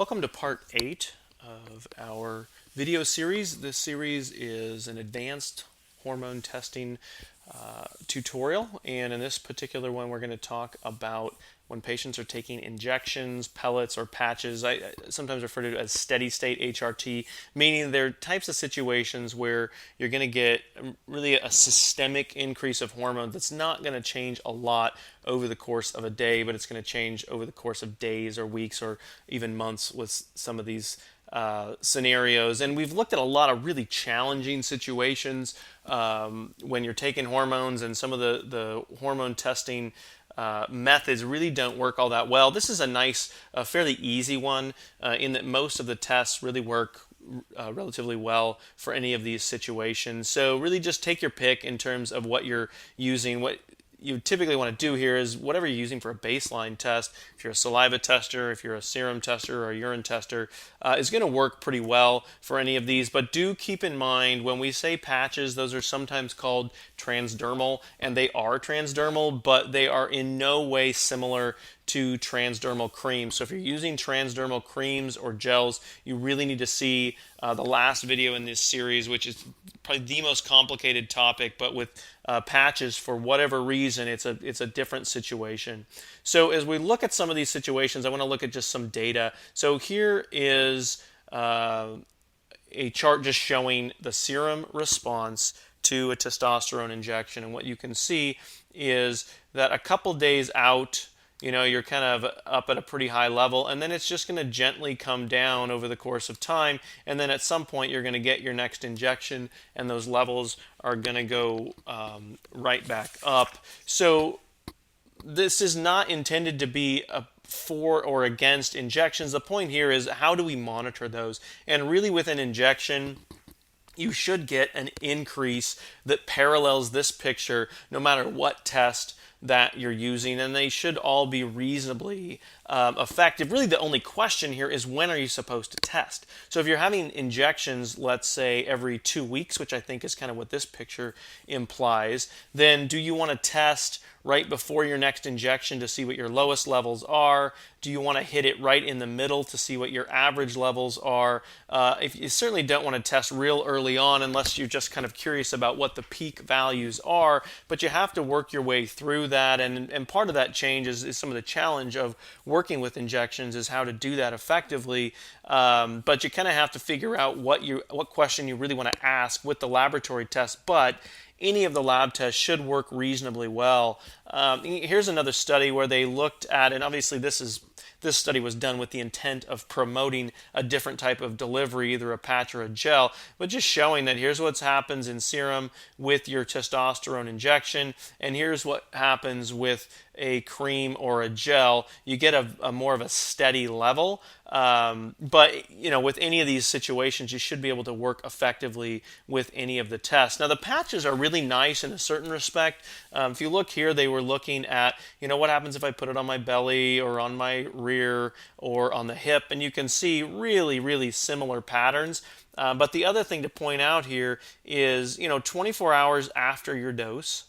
Welcome to part 8 of our video series. This series is an advanced hormone testing tutorial, and in this particular one we're going to talk about when patients are taking injections, pellets, or patches. I sometimes refer to it as steady state HRT, meaning they're types of situations where you're going to get really a systemic increase of hormone that's not going to change a lot over the course of a day, but it's going to change over the course of days or weeks or even months with some of these scenarios. And we've looked at a lot of really challenging situations when you're taking hormones, and some of the hormone testing methods really don't work all that well. This is a nice, fairly easy one in that most of the tests really work relatively well for any of these situations. So really just take your pick in terms of what you're using. What you typically want to do here is whatever you're using for a baseline test, if you're a saliva tester, if you're a serum tester or a urine tester, is going to work pretty well for any of these. But do keep in mind when we say patches, those are sometimes called transdermal, and they are transdermal, but they are in no way similar to transdermal creams. So if you're using transdermal creams or gels, you really need to see the last video in this series, which is probably the most complicated topic, but with patches, for whatever reason, it's a different situation. So as we look at some of these situations, I want to look at just some data. So here is a chart just showing the serum response to a testosterone injection, and what you can see is that a couple days out, you're kind of up at a pretty high level, and then it's just going to gently come down over the course of time, and then at some point you're going to get your next injection, and those levels are going to go right back up. So this is not intended to be for or against injections. The point here is, how do we monitor those? And really, with an injection, you should get an increase that parallels this picture no matter what test that you're using, and they should all be reasonably effective. Really, the only question here is, when are you supposed to test? So if you're having injections, let's say every 2 weeks, which I think is kind of what this picture implies, then do you want to test right before your next injection to see what your lowest levels are? Do you want to hit it right in the middle to see what your average levels are? If you certainly don't want to test real early on unless you're just kind of curious about what the peak values are, but you have to work your way through that, and part of that change is some of the challenge of working with injections is how to do that effectively. But you kind of have to figure out what question you really want to ask with the laboratory test. But any of the lab tests should work reasonably well. Here's another study where they looked at, and obviously this study was done with the intent of promoting a different type of delivery, either a patch or a gel, but just showing that here's what happens in serum with your testosterone injection, and here's what happens with a cream or a gel. You get a more of a steady level, but with any of these situations, you should be able to work effectively with any of the tests. Now, the patches are really nice in a certain respect. If you look here, they were looking at what happens if I put it on my belly or on my rear or on the hip, and you can see really, really similar patterns. But the other thing to point out here is 24 hours after your dose,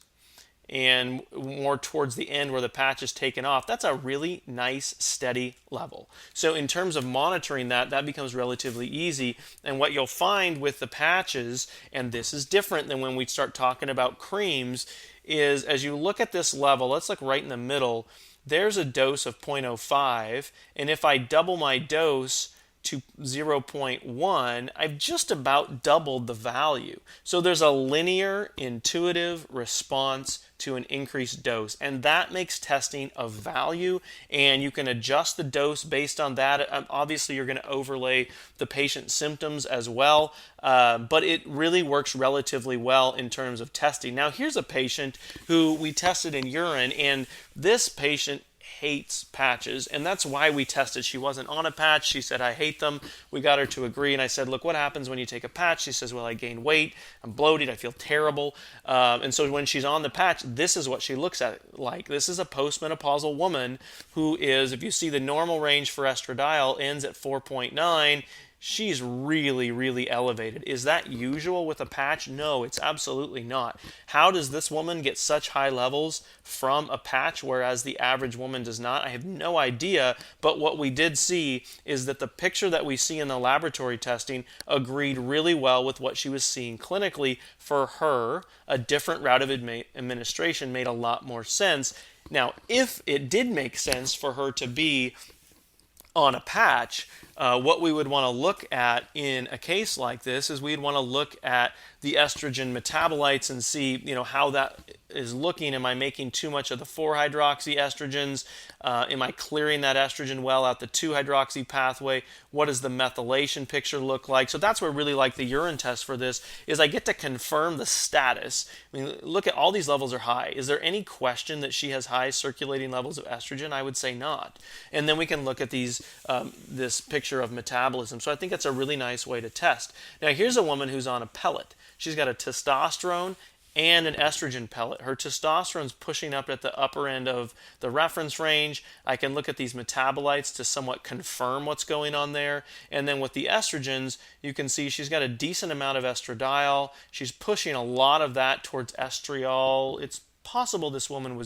and more towards the end where the patch is taken off, that's a really nice steady level. So in terms of monitoring that becomes relatively easy. And what you'll find with the patches, and this is different than when we start talking about creams, is as you look at this level, let's look right in the middle, there's a dose of 0.05, and if I double my dose to 0.1, I've just about doubled the value. So there's a linear, intuitive response to an increased dose, and that makes testing of value, and you can adjust the dose based on that. Obviously, you're going to overlay the patient's symptoms as well, but it really works relatively well in terms of testing. Now, here's a patient who we tested in urine, and this patient hates patches, and that's why we tested. She wasn't on a patch. She said, I hate them. We got her to agree, and I said, look, what happens when you take a patch? She says, well, I gain weight, I'm bloated, I feel terrible. And so when she's on the patch, this is what she looks at like. This is a postmenopausal woman who is, if you see the normal range for estradiol ends at 4.9, she's really, really elevated. Is that usual with a patch? No, it's absolutely not. How does this woman get such high levels from a patch, whereas the average woman does not? I have no idea, but what we did see is that the picture that we see in the laboratory testing agreed really well with what she was seeing clinically. For her, a different route of administration made a lot more sense. Now, if it did make sense for her to be on a patch, what we would want to look at in a case like this is we'd want to look at the estrogen metabolites and see, how that is looking. Am I making too much of the 4-hydroxy estrogens? Am I clearing that estrogen well out the 2-hydroxy pathway? What does the methylation picture look like? So that's where I really like the urine test for this, is I get to confirm the status. I mean, look at all these levels are high. Is there any question that she has high circulating levels of estrogen? I would say not. And then we can look at these this picture of metabolism. So I think that's a really nice way to test. Now here's a woman who's on a pellet. She's got a testosterone and an estrogen pellet. Her testosterone's pushing up at the upper end of the reference range. I can look at these metabolites to somewhat confirm what's going on there. And then with the estrogens, you can see she's got a decent amount of estradiol. She's pushing a lot of that towards estriol. It's possible this woman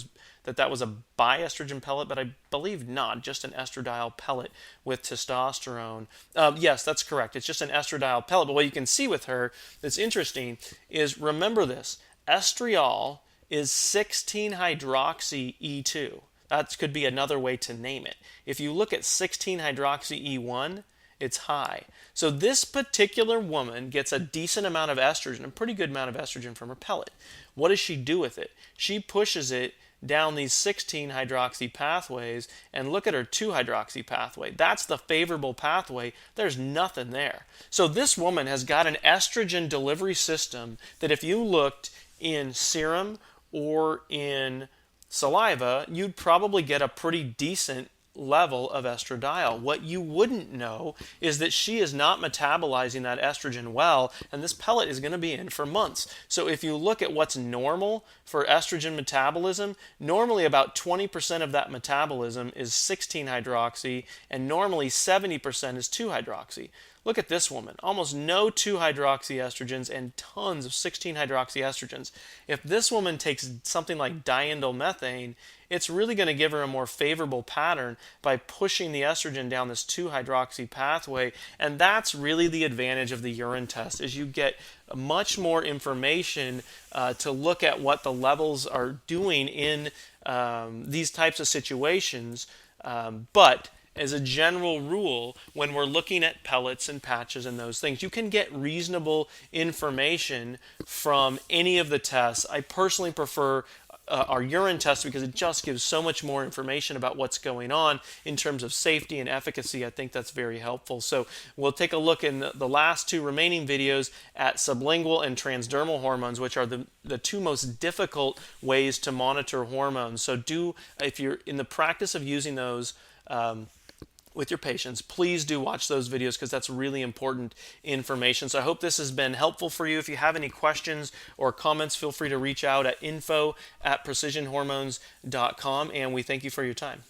that was a bi-estrogen pellet, but I believe not, just an estradiol pellet with testosterone. Yes, that's correct. It's just an estradiol pellet. But what you can see with her that's interesting is, remember this, estriol is 16-hydroxy-E2. That could be another way to name it. If you look at 16-hydroxy-E1, it's high. So this particular woman gets a decent amount of estrogen, a pretty good amount of estrogen from her pellet. What does she do with it? She pushes it down these 16-hydroxy pathways, and look at her 2-hydroxy pathway. That's the favorable pathway. There's nothing there. So this woman has got an estrogen delivery system that if you looked in serum or in saliva, you'd probably get a pretty decent level of estradiol. What you wouldn't know is that she is not metabolizing that estrogen well, and this pellet is going to be in for months. So if you look at what's normal for estrogen metabolism, normally about 20% of that metabolism is 16-hydroxy, and normally 70% is 2-hydroxy. Look at this woman, almost no 2-hydroxy estrogens and tons of 16-hydroxy estrogens. If this woman takes something like diindolylmethane, it's really going to give her a more favorable pattern by pushing the estrogen down this 2-hydroxy pathway, and that's really the advantage of the urine test, is you get much more information to look at what the levels are doing in these types of situations, but as a general rule, when we're looking at pellets and patches and those things, you can get reasonable information from any of the tests. I personally prefer our urine test because it just gives so much more information about what's going on in terms of safety and efficacy. I think that's very helpful. So we'll take a look in the last two remaining videos at sublingual and transdermal hormones, which are the two most difficult ways to monitor hormones. So if you're in the practice of using those with your patients, please do watch those videos because that's really important information. So I hope this has been helpful for you. If you have any questions or comments, feel free to reach out at info@precisionhormones.com, and we thank you for your time.